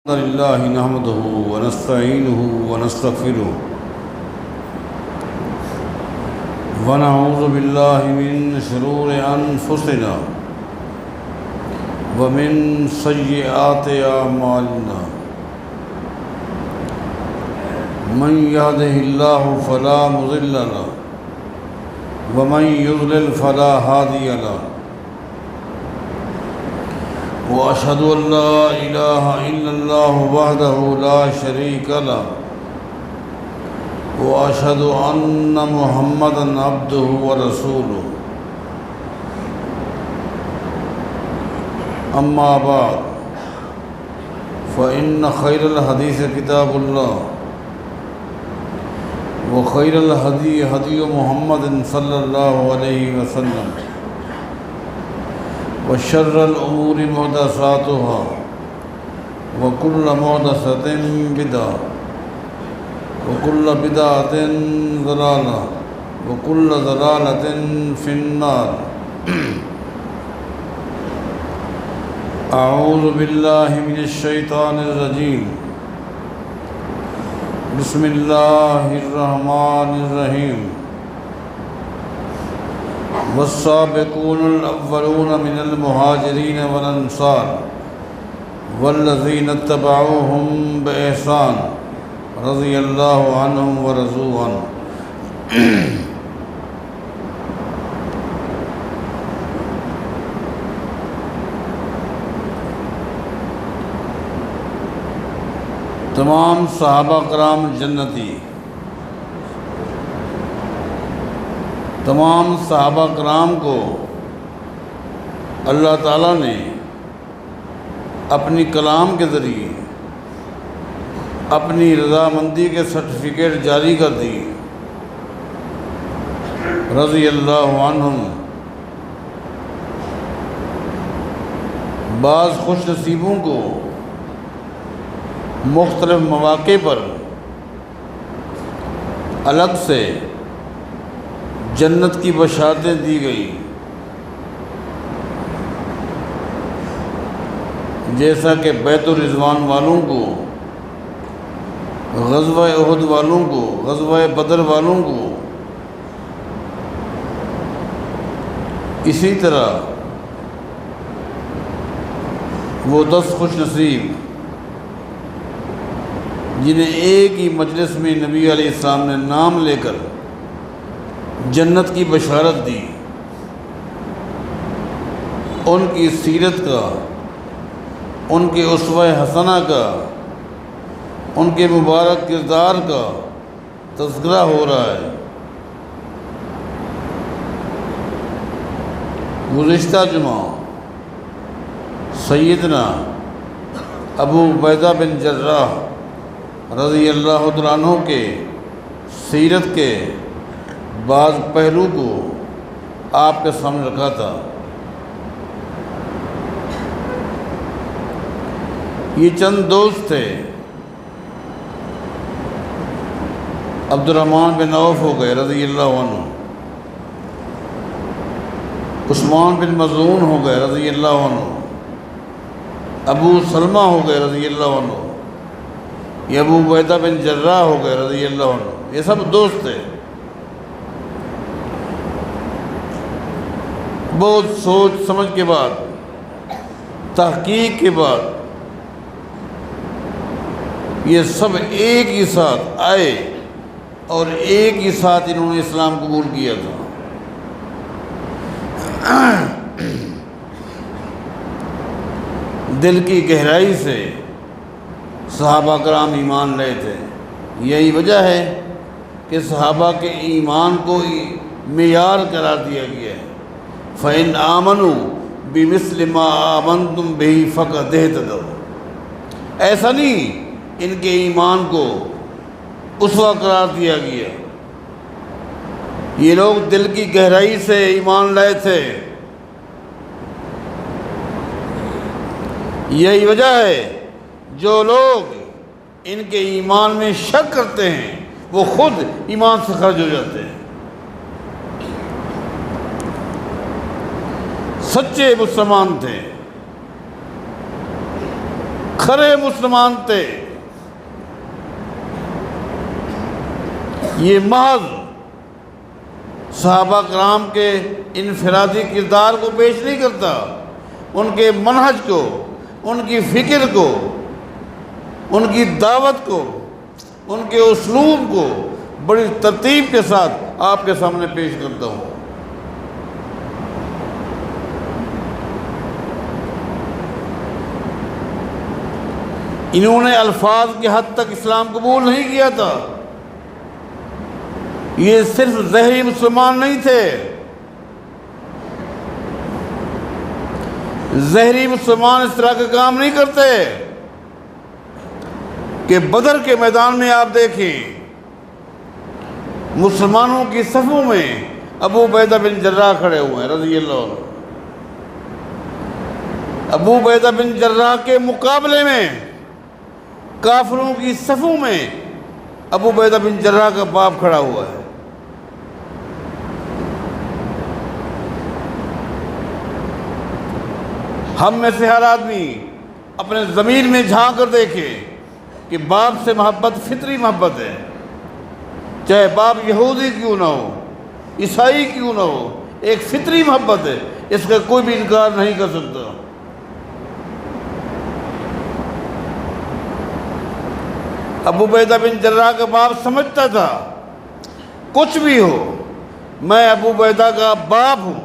الحمد لله نحمده ونستعينه ونستغفره ونعوذ بالله من شرور أنفسنا ومن سيئات أعمالنا من يهده الله فلا مضل له ومن يضلل فلا هادي له وأشهد أن لا إله إلا الله وحده لا شريك له وأشهد أن محمدًا عبده ورسوله أما بعد فإن خير الحديث كتاب الله وخير الهدي هدي محمد صلى الله عليه وسلم وشر الأمور محدثاتها وكل محدثة بدعة وكل بدعة ضلالة وكل ضلالة في النار. أعوذ بالله من الشيطان الرجيم. بسم الله الرحمن الرحيم. والسابقون الأولون من المهاجرين والأنصار والذين اتبعوهم بإحسان رضي الله عنهم ورضوا عنه. تمام صحابہ کرام جنتی، تمام صحابہ کرام کو اللہ تعالیٰ نے اپنی کلام کے ذریعے اپنی رضامندی کے سرٹیفکیٹ جاری کر دی. رضی اللہ عنہم. بعض خوش نصیبوں کو مختلف مواقع پر الگ سے جنت کی بشارتیں دی گئی، جیسا کہ بیت الرضوان والوں کو، غزوہ احد والوں کو، غزوہ بدر والوں کو. اسی طرح وہ 10 خوش نصیب جنہیں ایک ہی مجلس میں نبی علیہ السلام نے نام لے کر جنت کی بشارت دی، ان کی سیرت کا، ان کے اسوہ حسنہ کا، ان کے مبارک کردار کا تذکرہ ہو رہا ہے. گزشتہ جمعہ سیدنا ابو عبیدہ بن جراح رضی اللہ تعالیٰ عنہ کے سیرت کے بعض پہلو کو آپ کے سامنے رکھا تھا. یہ چند دوست تھے. عبد الرحمن بن عوف ہو گئے رضی اللہ عنہ، عثمان بن مظعون ہو گئے رضی اللہ عنہ، ابو سلمہ ہو گئے رضی اللہ عنہ، یہ ابو عبیدہ بن جراح ہو گئے رضی اللہ عنہ. یہ سب دوست تھے. بہت سوچ سمجھ کے بعد، تحقیق کے بعد یہ سب ایک ہی ساتھ آئے اور ایک ہی ساتھ انہوں نے اسلام قبول کیا تھا. دل کی گہرائی سے صحابہ کرام ایمان لائے تھے. یہی وجہ ہے کہ صحابہ کے ایمان کو معیار قرار دیا گیا ہے. فَإِنْ آمَنُوا بِمِثْلِ مَا آمَنْتُمْ بِهِ فَقَدِ اهْتَدَوْا. ایسا نہیں ان کے ایمان کو اسوہ قرار دیا گیا. یہ لوگ دل کی گہرائی سے ایمان لائے تھے. یہی وجہ ہے جو لوگ ان کے ایمان میں شک کرتے ہیں وہ خود ایمان سے خارج ہو جاتے ہیں. سچے مسلمان تھے. کھرے مسلمان تھے۔ یہ محض صحابہ کرام کے انفرادی کردار کو پیش نہیں کرتا، ان کے منہج کو، ان کی فکر کو، ان کی دعوت کو، ان کے اسلوب کو بڑی ترتیب کے ساتھ آپ کے سامنے پیش کرتا ہوں۔ انہوں نے الفاظ کی حد تک اسلام قبول نہیں کیا تھا۔ یہ صرف ظاہری مسلمان نہیں تھے، ظاہری مسلمان اس طرح کا کام نہیں کرتے کہ بدر کے میدان میں آپ دیکھیں مسلمانوں کی صفوں میں ابو عبیدہ بن جراح کھڑے ہوئے ہیں رضی اللہ عنہ۔ ابو عبیدہ بن جراح کے مقابلے میں کافروں کی صفوں میں ابو عبیدہ بن جراح کا باپ کھڑا ہوا ہے۔ ہم میں سے ہر آدمی اپنے ضمیر میں جھانک کر دیکھے کہ باپ سے محبت فطری محبت ہے، چاہے باپ یہودی کیوں نہ ہو، عیسائی کیوں نہ ہو، ایک فطری محبت ہے، اس کا کوئی بھی انکار نہیں کر سکتا۔ ابو عبیدہ بن جراح کا باپ سمجھتا تھا کچھ بھی ہو میں ابو عبیدہ کا باپ ہوں،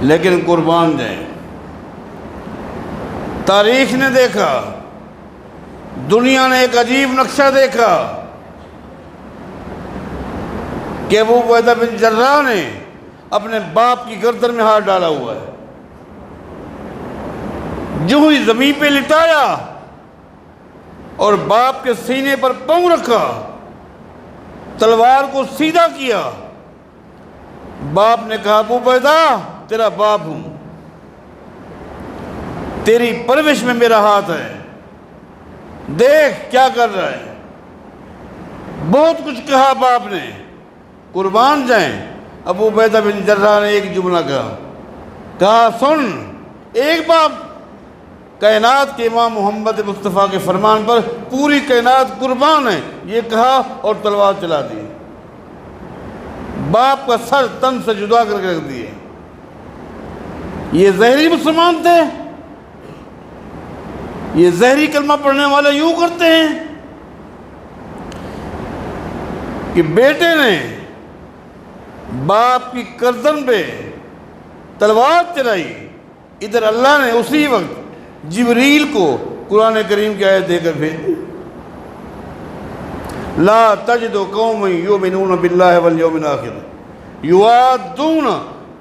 لیکن قربان جائیں تاریخ نے دیکھا، دنیا نے ایک عجیب نقشہ دیکھا کہ ابو عبیدہ بن جراح نے اپنے باپ کی گردن میں ہاتھ ڈالا ہوا ہے۔ جو ہی زمین پہ لٹایا اور باپ کے سینے پر پاؤں رکھا، تلوار کو سیدھا کیا، باپ نے کہا ابو عبیدہ تیرا باپ ہوں، تیری پرورش میں میرا ہاتھ ہے، دیکھ کیا کر رہا ہے۔ بہت کچھ کہا باپ نے، قربان جائیں ابو عبیدہ بن جراح نے ایک جملہ کہا سن، ایک باپ کائنات کے امام محمد مصطفیٰ کے فرمان پر پوری کائنات قربان ہے، یہ کہا اور تلوار چلا دی، باپ کا سر تن سے جدا کر کے رکھ دیے۔ یہ ظاہری مسلمان تھے، یہ ظاہری کلمہ پڑھنے والے یوں کرتے ہیں کہ بیٹے نے باپ کی گردن پہ تلوار چلائی، ادھر اللہ نے اسی وقت جبریل کو قرآن کریم کی آیت دے کر بھیج لا تجد قوم یؤمنون باللہ والیوم الآخر یوادون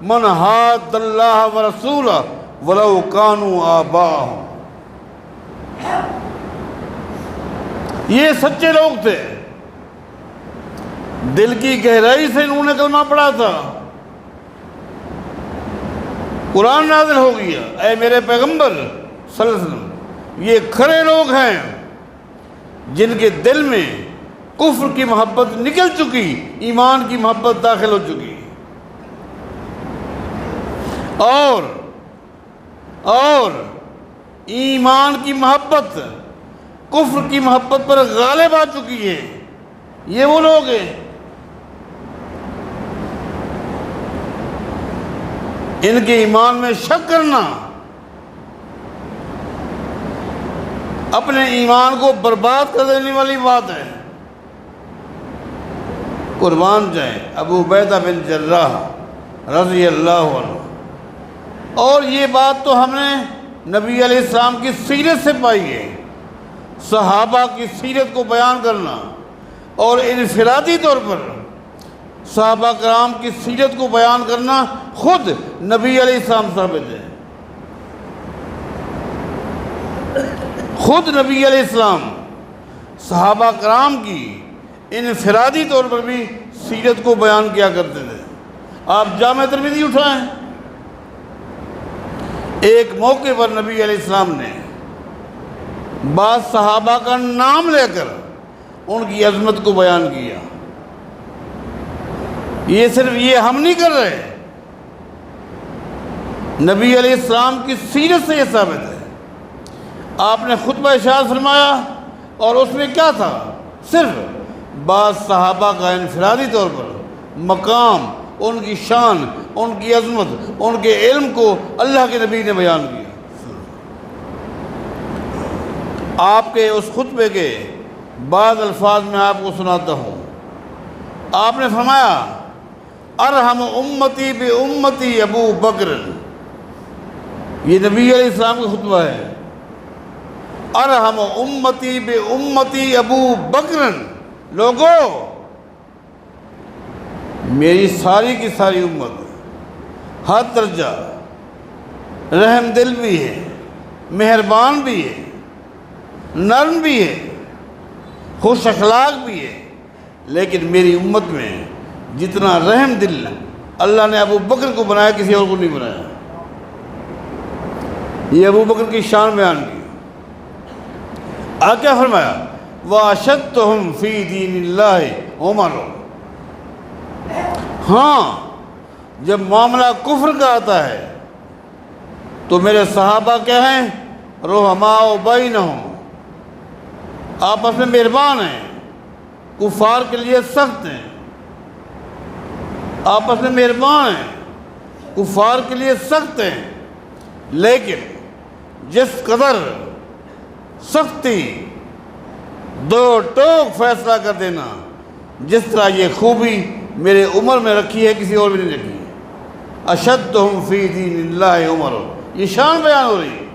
من حاد اللہ ورسولہ ولو کانوا آباءہم۔ یہ سچے لوگ تھے، دل کی گہرائی سے انہوں نے کلمہ پڑھا تھا، قرآن نازل ہو گیا اے میرے پیغمبر صلی اللہ علیہ وسلم یہ کھڑے لوگ ہیں جن کے دل میں کفر کی محبت نکل چکی، ایمان کی محبت داخل ہو چکی، اور ایمان کی محبت کفر کی محبت پر غالب آ چکی ہے۔ یہ وہ لوگ ہیں۔ ان کے ایمان میں شک کرنا اپنے ایمان کو برباد کر دینے والی بات ہے۔ قربان جائیں ابو عبیدہ بن جراح رضی اللہ عنہ۔ اور یہ بات تو ہم نے نبی علیہ السلام کی سیرت سے پائی ہے، صحابہ کی سیرت کو بیان کرنا اور انفرادی طور پر صحابہ کرام کی سیرت کو بیان کرنا خود نبی علیہ السلام ثابت ہے۔ خود نبی علیہ السلام صحابہ کرام کی انفرادی طور پر بھی سیرت کو بیان کیا کرتے تھے۔ آپ جامع ترمذی اٹھائیں، ایک موقع پر نبی علیہ السلام نے بعض صحابہ کا نام لے کر ان کی عظمت کو بیان کیا۔ یہ صرف یہ ہم نہیں کر رہے، نبی علیہ السلام کی سیرت سے یہ ثابت ہے۔ آپ نے خطبہ ارشاد فرمایا اور اس میں کیا تھا؟ صرف بعض صحابہ کا انفرادی طور پر مقام، ان کی شان، ان کی عظمت، ان کے علم کو اللہ کے نبی نے بیان کیا۔ آپ کے اس خطبے کے بعض الفاظ میں آپ کو سناتا ہوں۔ آپ نے فرمایا ارحم امتی بی امتی ابو بکر، یہ نبی علیہ السلام کا خطبہ ہے۔ ارحم امتی بی امتی ابو بکر، لوگو میری ساری کی ساری امت ہر درجہ رحم دل بھی ہے، مہربان بھی ہے، نرم بھی ہے، خوش اخلاق بھی ہے، لیکن میری امت میں جتنا رحم دل اللہ نے ابو بکر کو بنایا کسی اور کو نہیں بنایا۔ یہ ابو بکر کی شان بیان کی۔ کیا فرمایا؟ وَأَشَدُّهُمْ فِي دِينِ اللَّهِ عُمَرُ، ہاں جب معاملہ کفر کا آتا ہے تو میرے صحابہ کیا ہیں؟ رحماء بینہم، آپس میں مہربان ہیں، کفار کے لیے سخت ہیں، آپس میں مہربان ہیں، کفار کے لیے سخت ہیں، لیکن جس قدر سختی دو ٹوک فیصلہ کر دینا، جس طرح یہ خوبی میرے عمر میں رکھی ہے کسی اور بھی نہیں رکھی ہے۔ اشدہم فی دین اللہ عمر، یہ شان بیان ہو رہی ہے،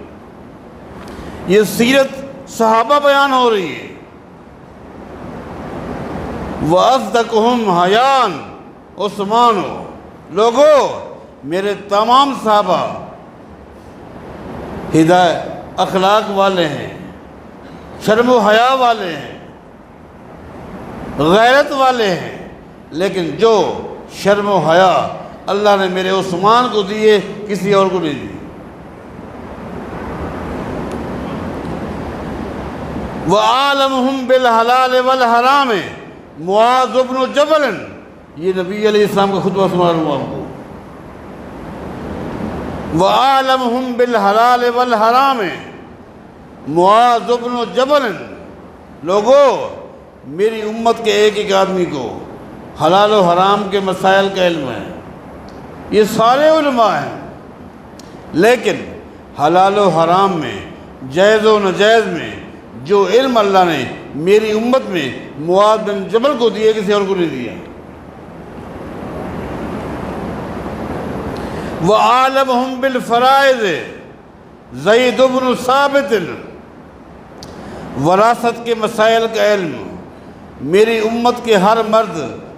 یہ سیرت صحابہ بیان ہو رہی ہے۔ وَأَصْدَقُهُمْ حَيَاءً عثمان، لوگو میرے تمام صحابہ ہدایت اخلاق والے ہیں، شرم و حیا والے ہیں، غیرت والے ہیں، لیکن جو شرم و حیا اللہ نے میرے عثمان کو دیے کسی اور کو نہیں دی۔ وَعَالَمُهُمْ بِالْحَلَالِ وَالْحَرَامِ معاذ بن جبل، یہ نبی علیہ السلام کا خطبہ سنا رہا ہوں آپ کو۔ وَعَالَمُهُمْ بِالْحَلَالِ وَالْحَرَامِ معاذ بن جبل، لوگو میری امت کے ایک ایک آدمی کو حلال و حرام کے مسائل کا علم ہے۔ یہ سارے علماء ہیں، لیکن حلال و حرام میں، جائز و ناجائز میں جو علم اللہ نے میری امت میں معاذ بن جبل کو دیے کسی اور کو نہیں دیا۔ وَعَالَمُهُمْ بِالْفَرَائِضِ زید بن ثابت، وراثت کے مسائل کا علم میری امت کے ہر مرد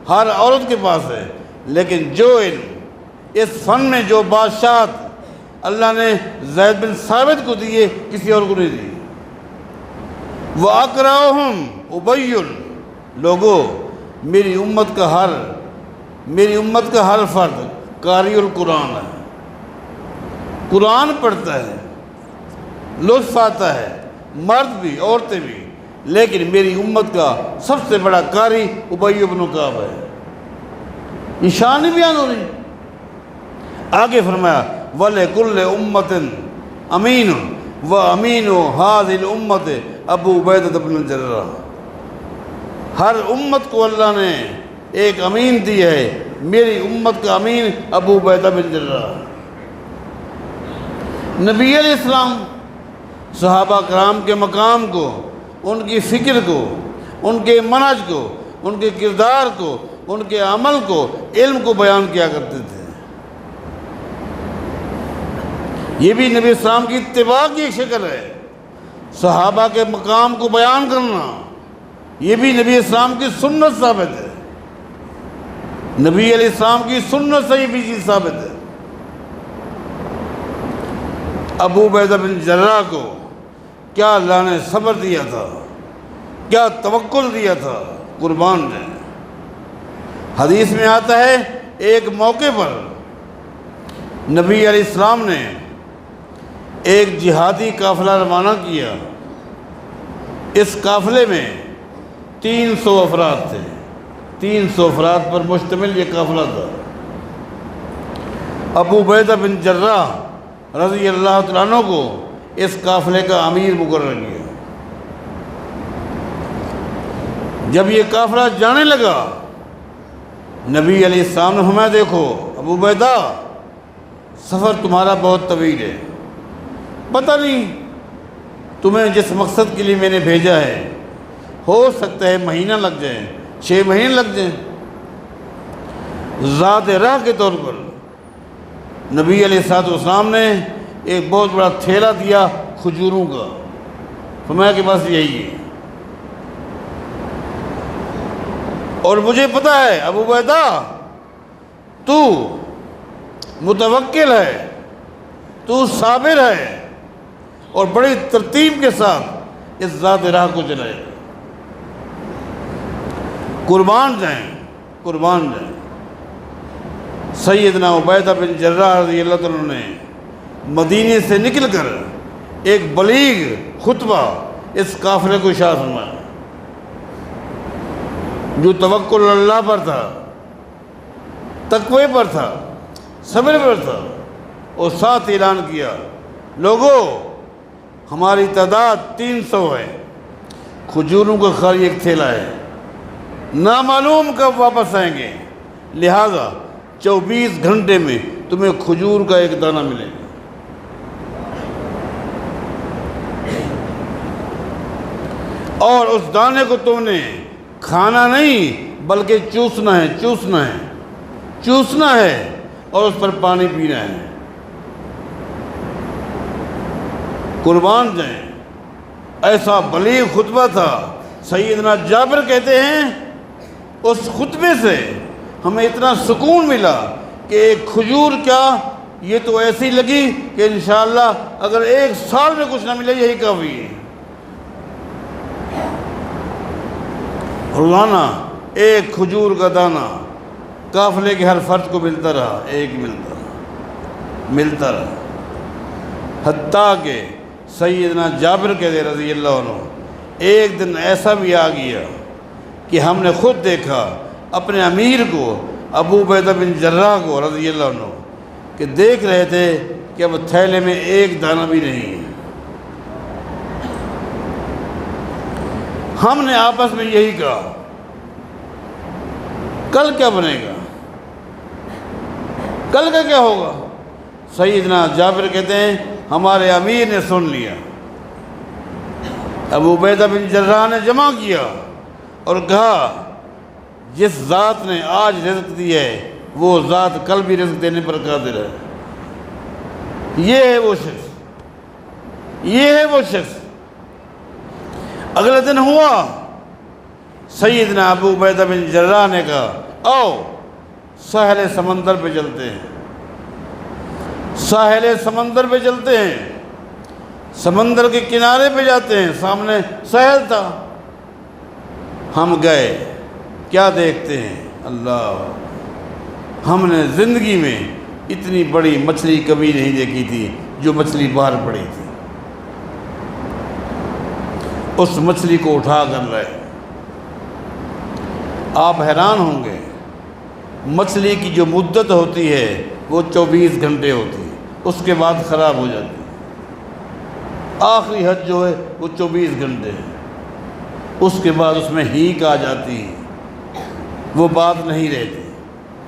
ہر عورت کے پاس ہے، لیکن جو علم اس فن میں جو بادشاہت اللہ نے زید بن ثابت کو دیے کسی اور کو نہیں دی۔ وَأَقْرَأُهُمْ أُبَيٌّ، لوگو میری امت کا ہر فرد قاری القرآن ہے، قرآن پڑھتا ہے، لطف آتا ہے، مرد بھی عورتیں بھی، لیکن میری امت کا سب سے بڑا قاری ابی بن کعب ہے۔ یہ شان نہیں بیان ہو رہی۔ آگے فرمایا وَلِكُلِّ أُمَّةٍ أَمِينٌ وَأَمِينُ هَذِهِ الْأُمَّةِ ابو عبیدہ بن الجراح، ہر امت کو اللہ نے ایک امین دی ہے، میری امت کا امین ابو عبیدہ بن جراح۔ نبی علیہ السلام صحابہ کرام کے مقام کو، ان کی فکر کو، ان کے منہج کو، ان کے کردار کو، ان کے عمل کو، علم کو بیان کیا کرتے تھے۔ یہ بھی نبی السلام کی اتباع کی ایک شکل ہے، صحابہ کے مقام کو بیان کرنا، یہ بھی نبی اسلام کی سنت ثابت ہے، نبی علیہ السلام کی سنت سے یہ بھی چیز ثابت ہے۔ ابو عبیدہ بن جراح کو کیا اللہ نے صبر دیا تھا، کیا توکل دیا تھا، قربان جائیں۔ حدیث میں آتا ہے ایک موقع پر نبی علیہ السلام نے ایک جہادی قافلہ روانہ کیا، اس قافلے میں 300 افراد تھے، 300 افراد پر مشتمل یہ قافلہ تھا۔ ابو عبیدہ بن جراح رضی اللہ تعالیٰ عنہ کو اس قافلے کا امیر مقرر کیا۔ جب یہ قافلہ جانے لگا، نبی علیہ السلام نے فرمایا دیکھو ابو عبیدہ، سفر تمہارا بہت طویل ہے، پتہ نہیں تمہیں جس مقصد کے لیے میں نے بھیجا ہے ہو سکتا ہے مہینہ لگ جائے، 6 مہینے لگ جائیں۔ ذات راہ کے طور پر نبی علیہ السلام نے ایک بہت بڑا تھیلا دیا کھجوروں کا، فرمایا کہ بس یہی ہے، اور مجھے پتہ ہے ابو عبیدہ تو متوکل ہے، تو صابر ہے، اور بڑی ترتیب کے ساتھ اس ذات راہ کو چلائے، قربان جائیں قربان جائیں۔ سیدنا عبیدہ بن جراح رضی اللہ تعالیٰ عنہ نے مدینے سے نکل کر ایک بلیغ خطبہ اس قافلے کو ارشاد فرمایا، جو توکل اللہ پر تھا، تقوی پر تھا، صبر پر تھا، اور ساتھ اعلان کیا لوگو ہماری تعداد 300 ہے، کھجوروں کا خالی ایک تھیلا ہے، نامعلوم کب واپس آئیں گے، لہذا 24 گھنٹے میں تمہیں کھجور کا ایک دانہ ملے گا۔ اور اس دانے کو تم نے کھانا نہیں بلکہ چوسنا ہے، چوسنا ہے، چوسنا ہے، اور اس پر پانی پینا ہے۔ قربان جائیں، ایسا بلیغ خطبہ تھا۔ سیدنا جابر کہتے ہیں اس خطبے سے ہمیں اتنا سکون ملا کہ ایک کھجور کیا، یہ تو ایسی لگی کہ انشاءاللہ اگر 1 سال میں کچھ نہ ملے یہی کافی ہے۔ روزانہ ایک کھجور کا دانہ قافلے کے ہر فرد کو ملتا رہا، ایک ملتا رہا، حتیٰ کہ سیدنا جابر کہتے رضی اللہ عنہ ایک دن ایسا بھی آ گیا کہ ہم نے خود دیکھا اپنے امیر کو، ابو عبیدہ بن جراح کو رضی اللہ عنہ، کہ دیکھ رہے تھے کہ اب تھیلے میں ایک دانہ بھی نہیں ہے۔ ہم نے آپس میں یہی کہا کل کیا بنے گا، کل کا کیا ہوگا؟ سیدنا جابر کہتے ہیں ہمارے امیر نے سن لیا، ابو عبیدہ بن جراح نے جمع کیا اور کہا جس ذات نے آج رزق دی ہے وہ ذات کل بھی رزق دینے پر قادر ہے۔ یہ ہے وہ شخص، یہ ہے وہ شخص۔ اگلے دن ہوا، سیدنا ابو عبیدہ بن جراح نے کہا آؤ ساحل سمندر پہ چلتے ہیں، ساحل سمندر پہ چلتے ہیں، سمندر کے کنارے پہ جاتے ہیں، سامنے ساحل تھا۔ ہم گئے، کیا دیکھتے ہیں، اللہ، ہم نے زندگی میں اتنی بڑی مچھلی کبھی نہیں دیکھی تھی جو مچھلی باہر پڑی تھی۔ اس مچھلی کو اٹھا کر لائے، آپ حیران ہوں گے، مچھلی کی جو مدت ہوتی ہے وہ 24 گھنٹے ہوتی ہے، اس کے بعد خراب ہو جاتی ہے۔ آخری حد جو ہے وہ 24 گھنٹے ہے، اس کے بعد اس میں ہینک آ جاتی ہے، وہ بات نہیں رہتی۔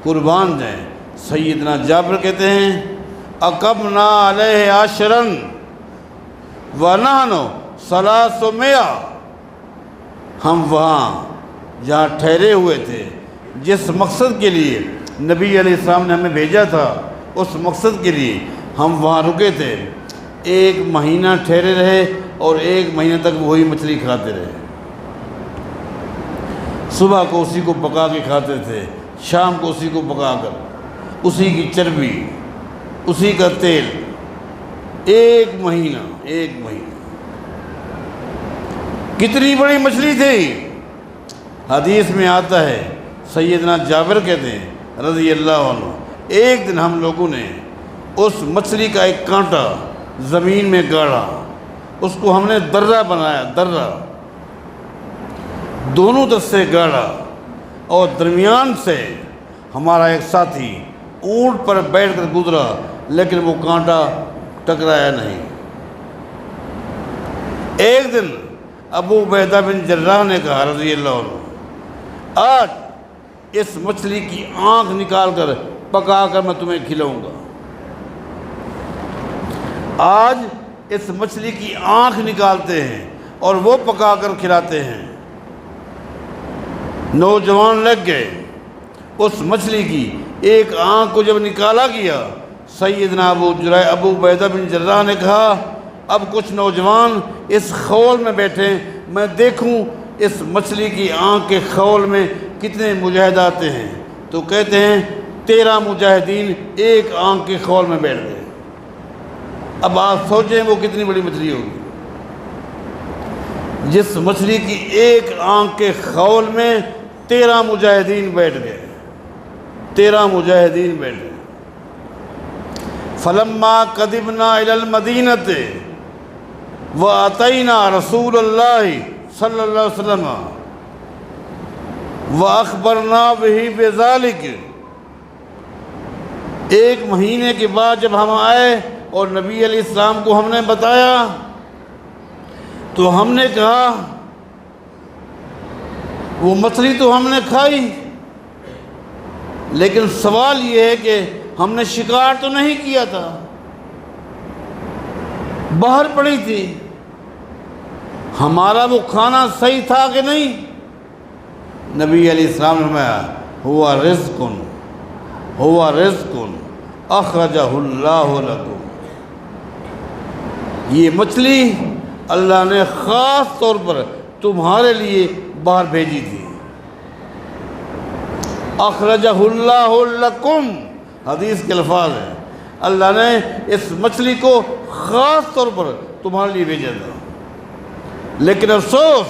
قربان جائیں، سیدنا جابر کہتے ہیں اقمنا علیہ عشرا ونحن 300، ہم وہاں جہاں ٹھہرے ہوئے تھے، جس مقصد کے لیے نبی علیہ السلام نے ہمیں بھیجا تھا، اس مقصد کے لیے ہم وہاں رکے تھے، 1 مہینہ ٹھہرے رہے اور 1 مہینہ تک وہی مچھلی کھاتے رہے۔ صبح کو اسی کو پکا کے کھاتے تھے، شام کو اسی کو پکا کر، اسی کی چربی، اسی کا تیل، 1 مہینہ، 1 مہینہ۔ کتنی بڑی مچھلی تھی؟ حدیث میں آتا ہے، سیدنا جابر کہتے ہیں رضی اللہ عنہ ایک دن ہم لوگوں نے اس مچھلی کا ایک کانٹا زمین میں گاڑا، اس کو ہم نے درہ بنایا، درہ، دونوں طرف سے گاڑا، اور درمیان سے ہمارا ایک ساتھی اونٹ پر بیٹھ کر گزرا، لیکن وہ کانٹا ٹکرایا نہیں۔ ایک دن ابو عبیدہ بن جراح نے کہا رضی اللہ عنہ، آج اس مچھلی کی آنکھ نکال کر پکا کر میں تمہیں کھلاؤں گا۔ آج اس مچھلی کی آنکھ نکالتے ہیں اور وہ پکا کر کھلاتے ہیں۔ نوجوان لگ گئے۔ اس مچھلی کی ایک آنکھ کو جب نکالا گیا، سیدنا ابو عبیدہ بن جراح نے کہا، اب کچھ نوجوان اس خول میں بیٹھے، میں دیکھوں اس مچھلی کی آنکھ کے خول میں کتنے مجاہد آتے ہیں۔ تو کہتے ہیں 13 مجاہدین ایک آنکھ کے خول میں بیٹھ گئے۔ اب آپ سوچیں وہ کتنی بڑی مچھلی ہوگی۔ جس مچھلی کی ایک آنکھ کے خول میں 13 مجاہدین بیٹھ گئے، 13 مجاہدین بیٹھ گئے۔ فلما قدمنا الی المدینۃ واتینا رسول اللہ صلی اللہ علیہ وسلم واخبرنا بہ بذلک، ایک مہینے کے بعد جب ہم آئے اور نبی علیہ السلام کو ہم نے بتایا تو ہم نے کہا وہ مچھلی تو ہم نے کھائی، لیکن سوال یہ ہے کہ ہم نے شکار تو نہیں کیا تھا، باہر پڑی تھی، ہمارا وہ کھانا صحیح تھا کہ نہیں؟ نبی علیہ السلام نے فرمایا ہوا رزق اخرجہ اللہ لکم، یہ مچھلی اللہ نے خاص طور پر تمہارے لیے باہر بھیجی تھی۔ اخرجہ اللہ لکم، حدیث کے الفاظ ہیں، اللہ نے اس مچھلی کو خاص طور پر تمہارے لیے بھیجا تھا۔ لیکن افسوس،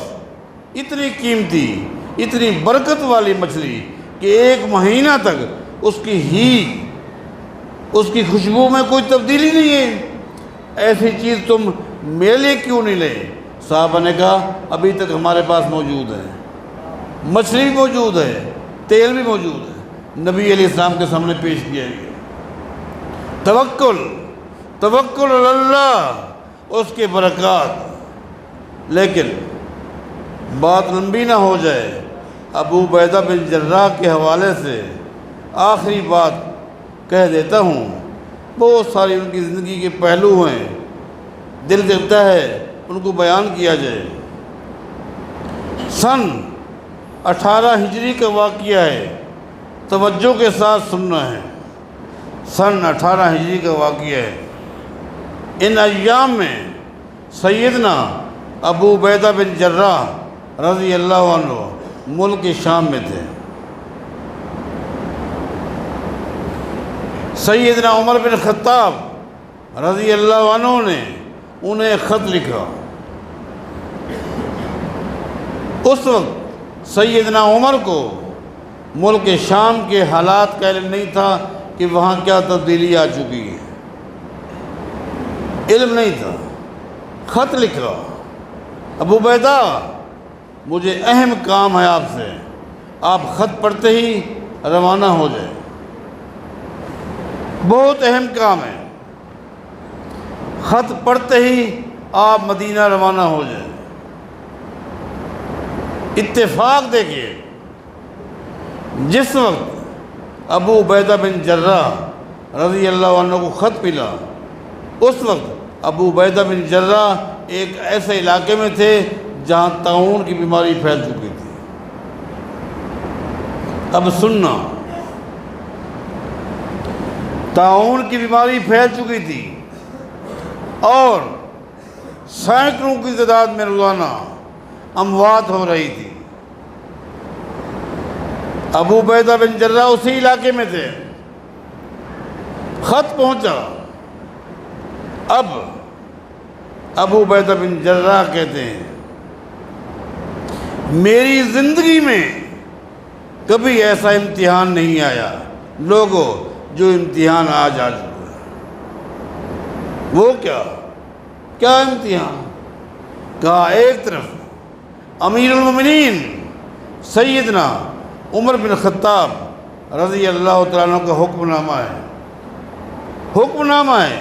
اتنی قیمتی، اتنی برکت والی مچھلی کہ ایک مہینہ تک اس کی خوشبو میں کوئی تبدیلی نہیں ہے، ایسی چیز تم میرے لیے کیوں نہیں لے؟ صحابہ نے کہا ابھی تک ہمارے پاس موجود ہے، مچھلی بھی موجود ہے، تیل بھی موجود ہے، نبی علیہ السلام کے سامنے پیش کیا گیا۔ توکل اللہ، اس کے برکات۔ لیکن بات لمبی نہ ہو جائے، ابو عبیدہ بن جراح کے حوالے سے آخری بات کہہ دیتا ہوں۔ بہت ساری ان کی زندگی کے پہلو ہیں، دل کرتا ہے ان کو بیان کیا جائے۔ سن 18 ہجری کا واقعہ ہے، توجہ کے ساتھ سننا ہے۔ سن 18 ہجری کا واقعہ ہے۔ ان ایام میں سیدنا ابو عبیدہ بن جراح رضی اللہ عنہ ملک شام میں تھے۔ سیدنا عمر بن خطاب رضی اللہ عنہ نے انہیں خط لکھا۔ اس وقت سیدنا عمر کو ملک شام کے حالات کا علم نہیں تھا کہ وہاں کیا تبدیلی آ چکی ہے، علم نہیں تھا۔ خط لکھا، ابو عبیدہ مجھے اہم کام ہے آپ سے، آپ خط پڑھتے ہی روانہ ہو جائے، بہت اہم کام ہے، خط پڑھتے ہی آپ مدینہ روانہ ہو جائیں۔ اتفاق دیکھیے، جس وقت ابو عبیدہ بن جراح رضی اللہ عنہ کو خط ملا، اس وقت ابو عبیدہ بن جراح ایک ایسے علاقے میں تھے جہاں طاعون کی بیماری پھیل چکی تھی۔ اب سننا، طاعون کی بیماری پھیل چکی تھی اور سینکڑوں کی تعداد میں روزانہ اموات ہو رہی تھی۔ ابو عبیدہ بن جراح اسی علاقے میں تھے، خط پہنچا۔ اب ابو عبیدہ بن جراح کہتے ہیں میری زندگی میں کبھی ایسا امتحان نہیں آیا لوگوں جو امتحان آج آ چکا ہے۔ وہ کیا امتحان؟ کہا ایک طرف امیر المومنین سیدنا عمر بن خطاب رضی اللہ تعالیٰ عنہ کا حکم نامہ ہے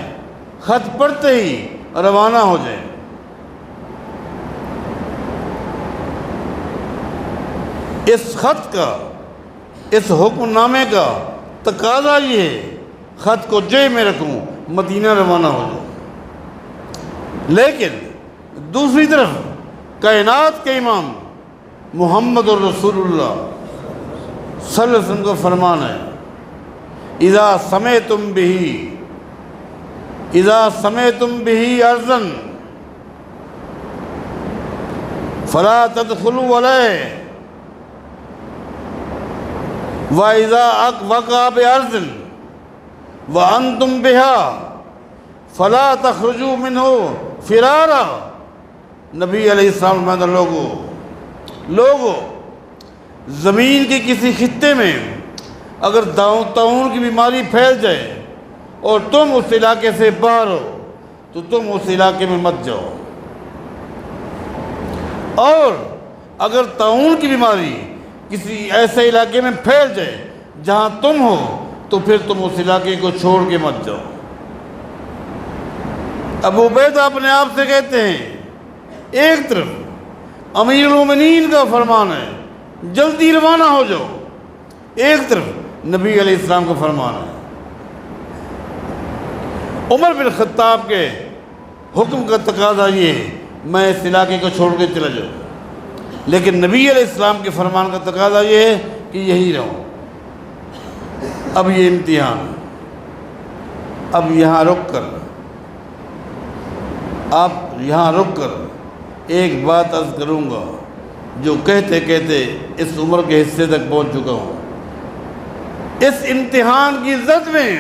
خط پڑھتے ہی روانہ ہو جائیں۔ اس خط کا، اس حکم نامے کا تقاضا یہ ہے خط کو جے میں رکھوں، مدینہ روانہ ہو جاؤں۔ لیکن دوسری طرف کائنات کے امام محمد الرسول اللہ صلی اللہ علیہ وسلم کا فرمان ہے، اذا سمعتم به ارضا فلا تدخلوا علیہ وَإِذَا وَقَعَ بِأَرْضٍ وَأَنْتُمْ بِهَا فَلَا تَخْرُجُوا مِنْهُ فِرَارًا۔ نبی علیہ السلام فرماتے لوگو زمین کے کسی خطے میں اگر طاعون کی بیماری پھیل جائے اور تم اس علاقے سے باہر ہو تو تم اس علاقے میں مت جاؤ، اور اگر طاعون کی بیماری کسی ایسے علاقے میں پھیل جائے جہاں تم ہو تو پھر تم اس علاقے کو چھوڑ کے مت جاؤ۔ ابو عبیدہ اپنے آپ سے کہتے ہیں، ایک طرف امیر المومنین کا فرمان ہے جلدی روانہ ہو جاؤ، ایک طرف نبی علیہ السلام کا فرمان ہے۔ عمر بن خطاب کے حکم کا تقاضا یہ ہے میں اس علاقے کو چھوڑ کے چلا جاؤں، لیکن نبی علیہ السلام کے فرمان کا تقاضا یہ ہے کہ یہی رہو۔ اب یہ امتحان، اب یہاں رک کر ایک بات عرض کروں گا جو کہتے کہتے اس عمر کے حصے تک پہنچ چکا ہوں۔ اس امتحان کی زد میں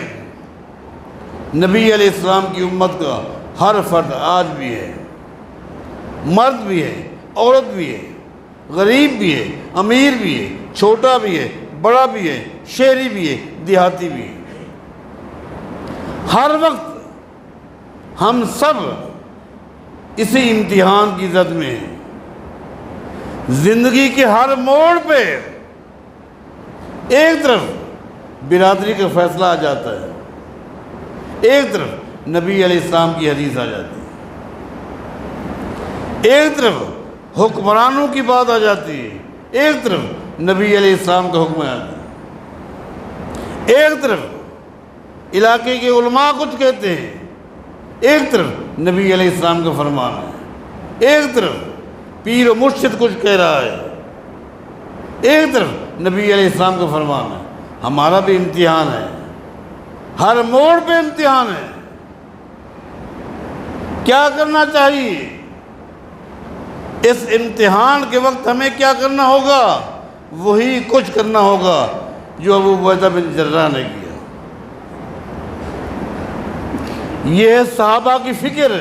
نبی علیہ السلام کی امت کا ہر فرد آج بھی ہے، مرد بھی ہے، عورت بھی ہے، غریب بھی ہے، امیر بھی ہے، چھوٹا بھی ہے، بڑا بھی ہے، شہری بھی ہے، دیہاتی بھی ہے۔ ہر وقت ہم سب اسی امتحان کی زد میں ہیں۔ زندگی کے ہر موڑ پہ ایک طرف برادری کا فیصلہ آ جاتا ہے، ایک طرف نبی علیہ السلام کی حدیث آ جاتی ہے، ایک طرف حکمرانوں کی بات آ جاتی ہے، ایک طرف نبی علیہ السلام کا حکم آتا ہے، ایک طرف علاقے کے علماء کچھ کہتے ہیں، ایک طرف نبی علیہ السلام کا فرمان ہے، ایک طرف پیر و مرشد کچھ کہہ رہا ہے، ایک طرف نبی علیہ السلام کا فرمان ہے۔ ہمارا بھی امتحان ہے، ہر موڑ پہ امتحان ہے۔ کیا کرنا چاہیے؟ اس امتحان کے وقت ہمیں کیا کرنا ہوگا؟ وہی کچھ کرنا ہوگا جو ابو عبیدہ بن جراح نے کیا۔ یہ ہے صحابہ کی فکر،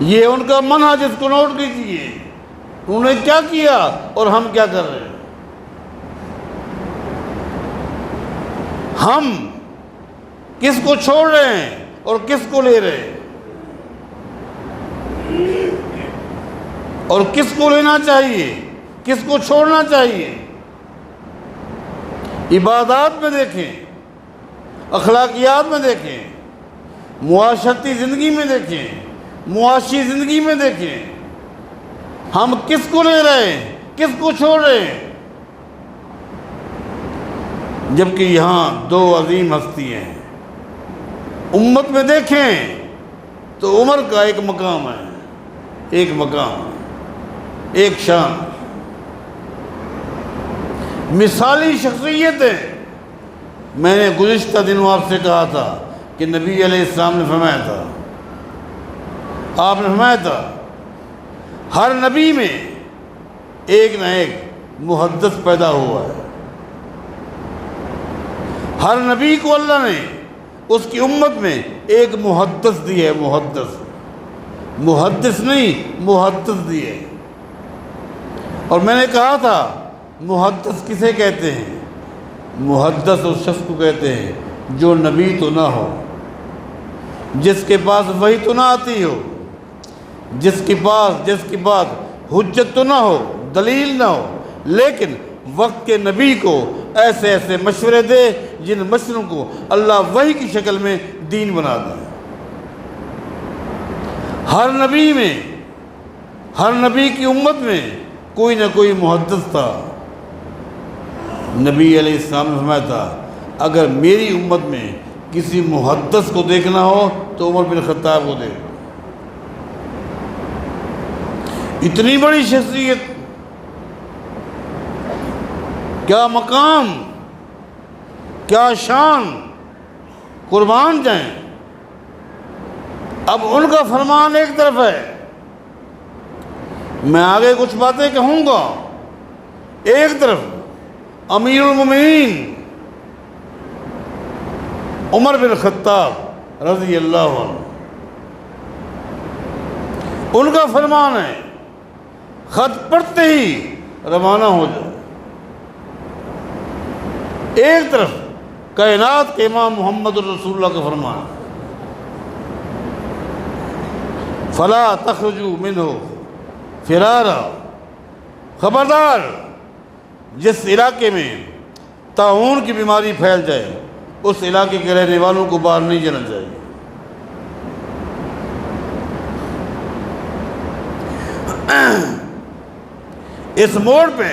یہ ان کا منہج، اس کو نوٹ کیجیے۔ انہوں نے کیا کیا اور ہم کیا کر رہے ہیں؟ ہم کس کو چھوڑ رہے ہیں اور کس کو لے رہے ہیں، اور کس کو لینا چاہیے، کس کو چھوڑنا چاہیے؟ عبادات میں دیکھیں، اخلاقیات میں دیکھیں، معاشرتی زندگی میں دیکھیں، معاشی زندگی میں دیکھیں، ہم کس کو لے رہے ہیں، کس کو چھوڑ رہے ہیں؟ جبکہ یہاں دو عظیم ہستیاں ہیں۔ امت میں دیکھیں تو عمر کا ایک مقام ہے، ایک مقام، ایک شان، مثالی شخصیتیں۔ میں نے گزشتہ دنوں آپ سے کہا تھا کہ نبی علیہ السلام نے فرمایا تھا، آپ نے فرمایا تھا ہر نبی میں ایک نہ ایک محدث پیدا ہوا ہے۔ ہر نبی کو اللہ نے اس کی امت میں ایک محدث دی ہے، محدث نہیں، محدث دی ہے۔ اور میں نے کہا تھا محدث کسے کہتے ہیں؟ محدث اس شخص کو کہتے ہیں جو نبی تو نہ ہو، جس کے پاس وحی تو نہ آتی ہو، جس کے پاس حجت تو نہ ہو، دلیل نہ ہو، لیکن وقت کے نبی کو ایسے ایسے مشورے دے جن مشوروں کو اللہ وحی کی شکل میں دین بنا دے۔ ہر نبی میں، ہر نبی کی امت میں کوئی نہ کوئی محدث تھا۔ نبی علیہ السلام نے فرمایا تھا اگر میری امت میں کسی محدث کو دیکھنا ہو تو عمر بن خطاب کو دیکھو۔ اتنی بڑی شخصیت، کیا مقام، کیا شان، قربان جائیں۔ اب ان کا فرمان ایک طرف ہے، میں آگے کچھ باتیں کہوں گا، ایک طرف امیر المومنین عمر بن خطاب رضی اللہ عنہ، ان کا فرمان ہے خط پڑھتے ہی روانہ ہو جائے۔ ایک طرف کائنات کے امام محمد الرسول اللہ کا فرمان، فلا تخرجوا منہ فرارا، خبردار جس علاقے میں طاعون کی بیماری پھیل جائے اس علاقے کے رہنے والوں کو باہر نہیں جانا چاہیے۔ اس موڑ پہ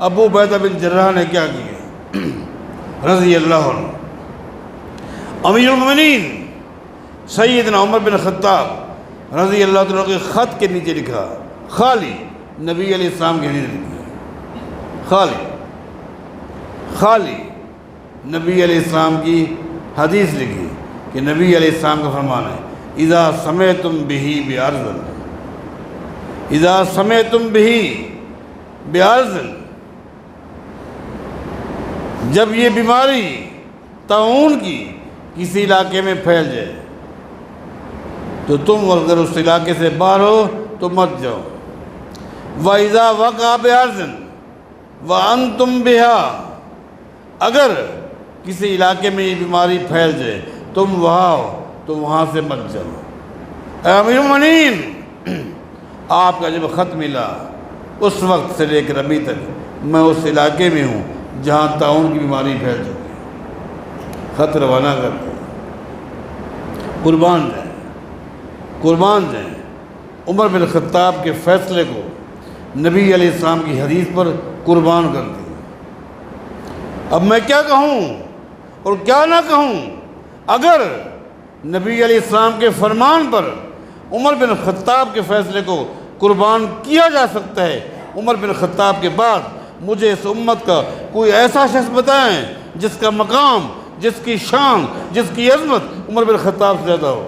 ابو عبیدہ بن جراح نے کیا کیا رضی اللہ عنہ؟ امیر المومنین سیدنا عمر بن خطاب رضی اللہ عنہ کے خط کے نیچے لکھا، خالی نبی علیہ السلام کے حدیث لکھی، خالی نبی علیہ السلام کی حدیث لکھی کہ نبی علیہ السلام کا فرمان ہے اذا سمعتم بہ بارض، اذا سمعتم بہ بارض، جب یہ بیماری طاعون کی کسی علاقے میں پھیل جائے تو تم اگر اس علاقے سے باہر ہو تو مت جاؤ۔ وَإِذَا وَقَعَ بِأَرْضٍ وَأَنْتُمْ بِهَا، اگر کسی علاقے میں یہ بیماری پھیل جائے تم وہاں ہو تو وہاں سے مت جاؤ۔ اے امیر المومنین، آپ کا جب خط ملا اس وقت سے لے کر ابھی تک میں اس علاقے میں ہوں جہاں طاعون کی بیماری پھیل چکی ہے، خط روانہ کر دیں۔ قربان جائیں، قربان جائیں عمر بن خطاب کے فیصلے کو نبی علیہ السلام کی حدیث پر قربان کر دیا۔ اب میں کیا کہوں اور کیا نہ کہوں؟ اگر نبی علیہ السلام کے فرمان پر عمر بن خطاب کے فیصلے کو قربان کیا جا سکتا ہے، عمر بن خطاب کے بعد مجھے اس امت کا کوئی ایسا شخص بتائیں جس کا مقام، جس کی شان، جس کی عظمت عمر بن خطاب سے زیادہ ہو،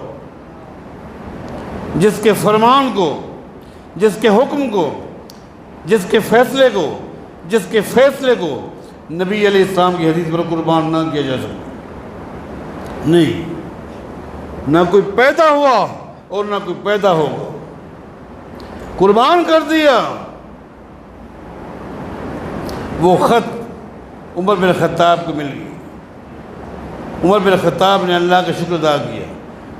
جس کے فرمان کو، جس کے حکم کو، جس کے فیصلے کو، جس کے فیصلے کو نبی علیہ السلام کی حدیث پر قربان نہ کیا جا سکتا۔ نہیں، نہ کوئی پیدا ہوا اور نہ کوئی پیدا ہوگا، قربان کر دیا۔ وہ خط عمر بن خطاب کو مل گئی، عمر بن خطاب نے اللہ کا شکر ادا کیا،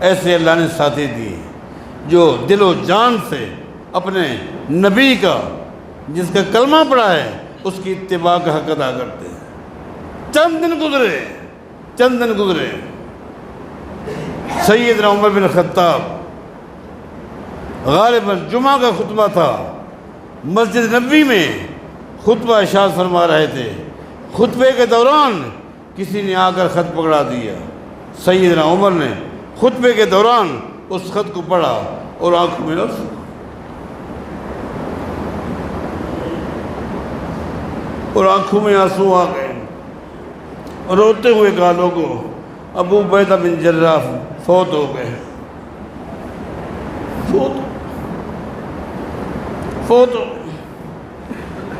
ایسے اللہ نے ساتھی دیے جو دل و جان سے اپنے نبی کا، جس کا کلمہ پڑھا ہے، اس کی اتباع کا حق ادا کرتے ہیں۔ چند دن گزرے، سیدنا عمر بن خطاب غالباً جمعہ کا خطبہ تھا، مسجد نبوی میں خطبہ ارشاد فرما رہے تھے۔ خطبے کے دوران کسی نے آ کر خط پکڑا دیا، سیدنا عمر نے خطبے کے دوران اس خط کو پڑھا اور آنکھوں میں آنسو آ گئے، روتے ہوئے کہا لوگوں ابو عبیدہ بن جراح فوت ہو گئے، فوت ہو گئے،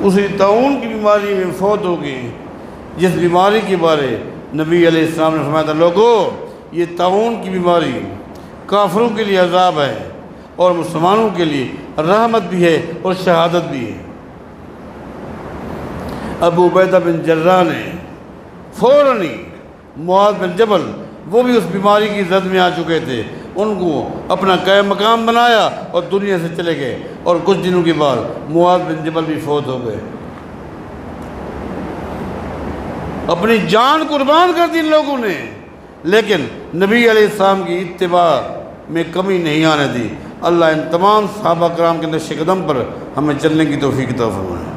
اسی طاعون کی بیماری میں فوت ہو گئی جس بیماری کے بارے نبی علیہ السلام نے فرمایا تھا لوگوں یہ طاعون کی بیماری کافروں کے لیے عذاب ہے اور مسلمانوں کے لیے رحمت بھی ہے اور شہادت بھی ہے۔ ابو عبیدہ بن جراح نے فوراً معاذ بن جبل، وہ بھی اس بیماری کی زد میں آ چکے تھے، ان کو اپنا قائم مقام بنایا اور دنیا سے چلے گئے، اور کچھ دنوں کے بعد معاذ بن جبل بھی فوت ہو گئے۔ اپنی جان قربان کر دی ان لوگوں نے، لیکن نبی علیہ السلام کی اتباع میں کمی نہیں آنے دی۔ اللہ ان تمام صحابہ کرام کے نقش قدم پر ہمیں چلنے کی توفیق عطا فرمائے۔